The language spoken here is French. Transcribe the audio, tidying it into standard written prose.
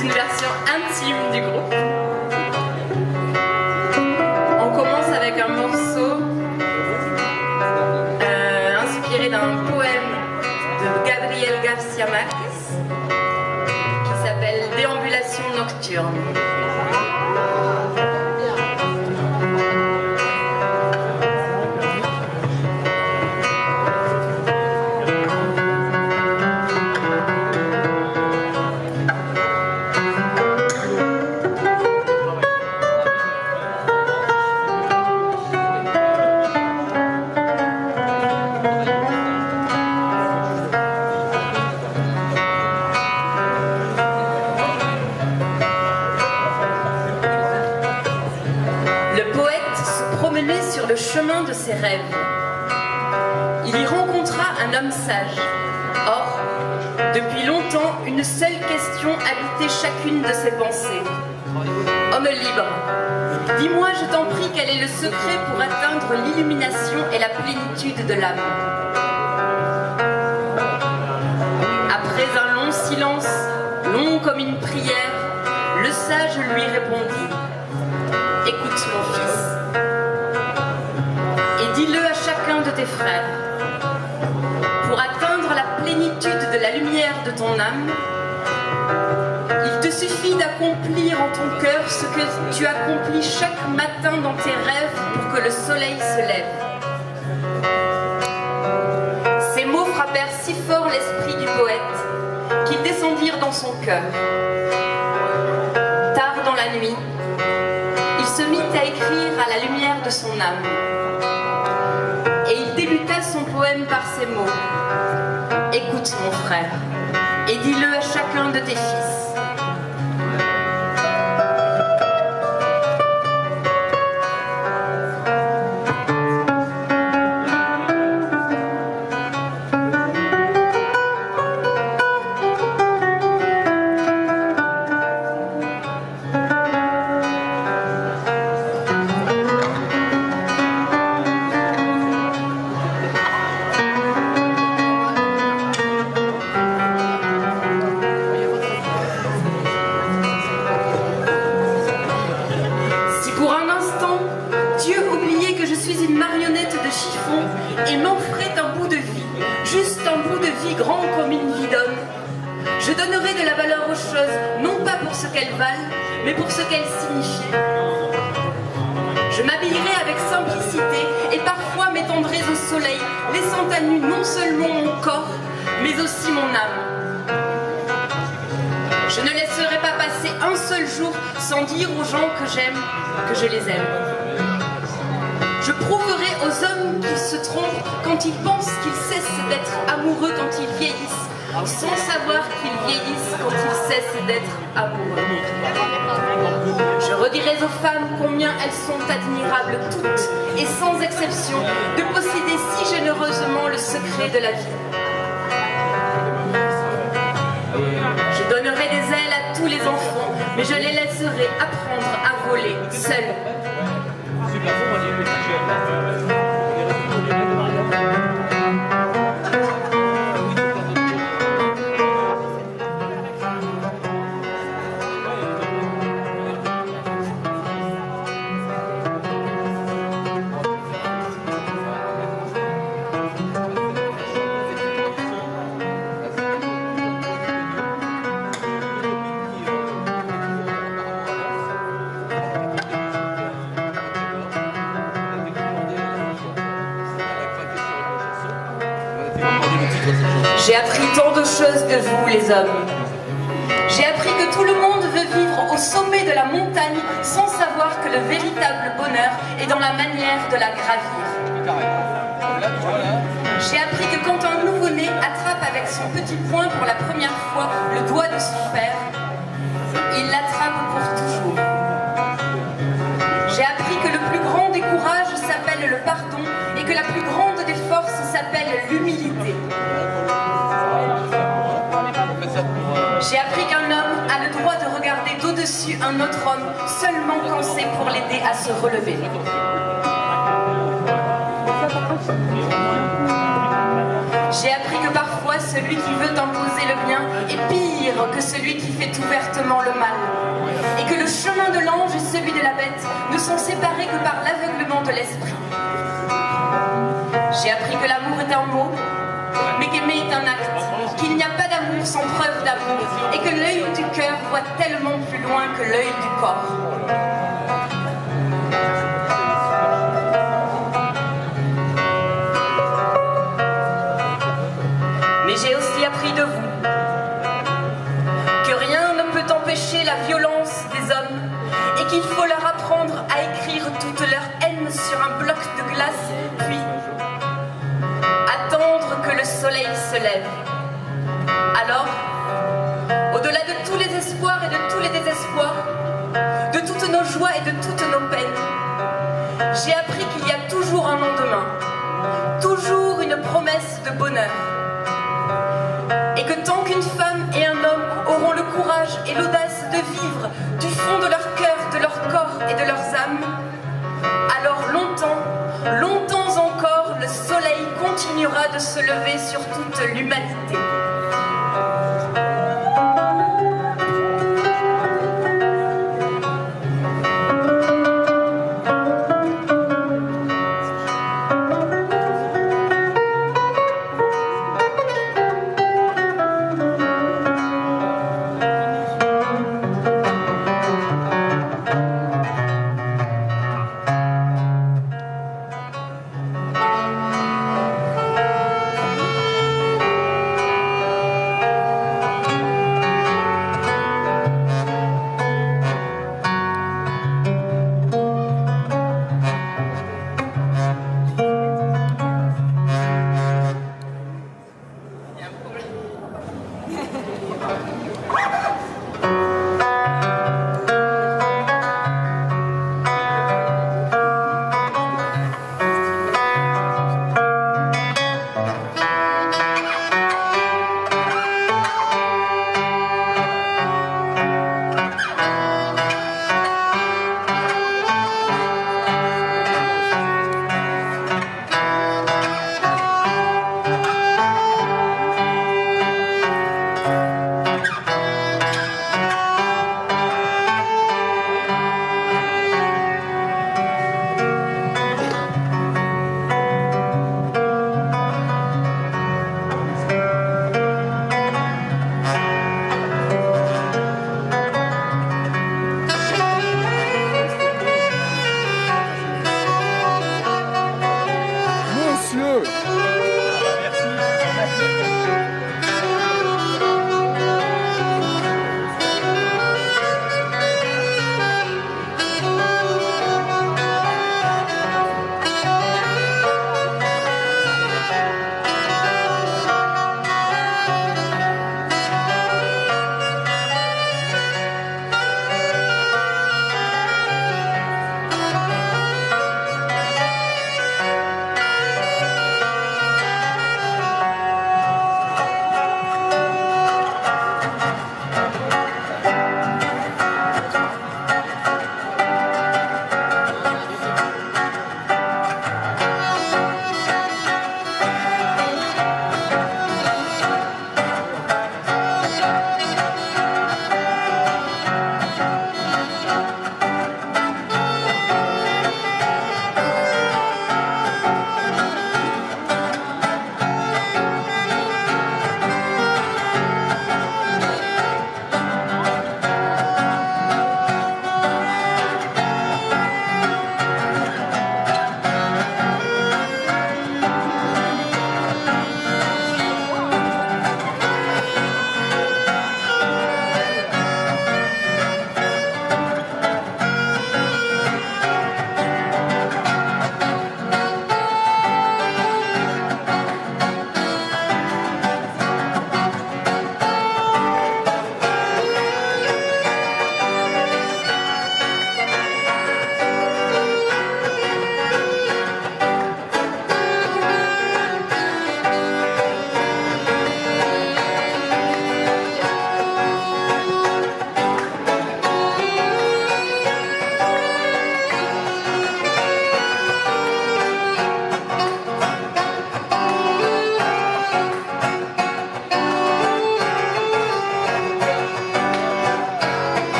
C'est une version intime du groupe. On commence avec un morceau inspiré d'un poème de Gabriel García Márquez qui s'appelle Déambulation nocturne. Sur le chemin de ses rêves. Il y rencontra un homme sage. Or, depuis longtemps, une seule question habitait chacune de ses pensées. Homme libre, dis-moi, je t'en prie, quel est le secret pour atteindre l'illumination et la plénitude de l'âme? Après un long silence, long comme une prière, le sage lui répondit: écoute, mon fils, dis-le à chacun de tes frères. Pour atteindre la plénitude de la lumière de ton âme, il te suffit d'accomplir en ton cœur ce que tu accomplis chaque matin dans tes rêves pour que le soleil se lève. Ces mots frappèrent si fort l'esprit du poète qu'ils descendirent dans son cœur. Tard dans la nuit, il se mit à écrire à la lumière de son âme. Et il débuta son poème par ces mots: écoute, mon frère, et dis-le à chacun de tes fils. Et m'offrait un bout de vie, juste un bout de vie grand comme une vie d'homme. Je donnerai de la valeur aux choses, non pas pour ce qu'elles valent, mais pour ce qu'elles signifient. Je m'habillerai avec simplicité et parfois m'étendrai au soleil, laissant à nu non seulement mon corps, mais aussi mon âme. Je ne laisserai pas passer un seul jour sans dire aux gens que j'aime, que je les aime. Je prouverai aux hommes qu'ils se trompent quand ils pensent qu'ils cessent d'être amoureux quand ils vieillissent, sans savoir qu'ils vieillissent quand ils cessent d'être amoureux. Je redirai aux femmes combien elles sont admirables toutes et sans exception de posséder si généreusement le secret de la vie. Je donnerai des ailes à tous les enfants, mais je les laisserai apprendre à voler seuls. J'ai appris tant de choses de vous, les hommes. J'ai appris que tout le monde veut vivre au sommet de la montagne sans savoir que le véritable bonheur est dans la manière de la gravir. J'ai appris que quand un nouveau-né attrape avec son petit poing pour la première fois le doigt de son père, il l'attrape pour toujours. J'ai appris que le plus grand des courages s'appelle le pardon et que la plus grande des forces s'appelle l'humilité. J'ai appris qu'un homme a le droit de regarder d'au-dessus un autre homme seulement quand c'est pour l'aider à se relever. J'ai appris que parfois celui qui veut imposer le bien est pire que celui qui fait ouvertement le mal. Et que le chemin de l'ange et celui de la bête ne sont séparés que par l'aveuglement de l'esprit. J'ai appris que l'amour est un mot, mais qu'aimer est un acte, qu'il n'y a pas d'amour sans preuve d'amour, et que l'œil du cœur voit tellement plus loin que l'œil du corps. Mais j'ai aussi appris de vous que rien ne peut empêcher la violence des hommes et qu'il faut leur apprendre à écrire toute leur haine sur un bloc de glace, puis attendre que le soleil se lève. Alors, au-delà de tous les espoirs et de tous les désespoirs, de toutes nos joies et de toutes nos peines, j'ai appris qu'il y a toujours un lendemain, toujours une promesse de bonheur. Et que tant qu'une femme et un homme auront le courage et l'audace de vivre du fond de leur cœur, de leur corps et de leurs âmes, alors longtemps, longtemps encore, le soleil continuera de se lever sur toute l'humanité.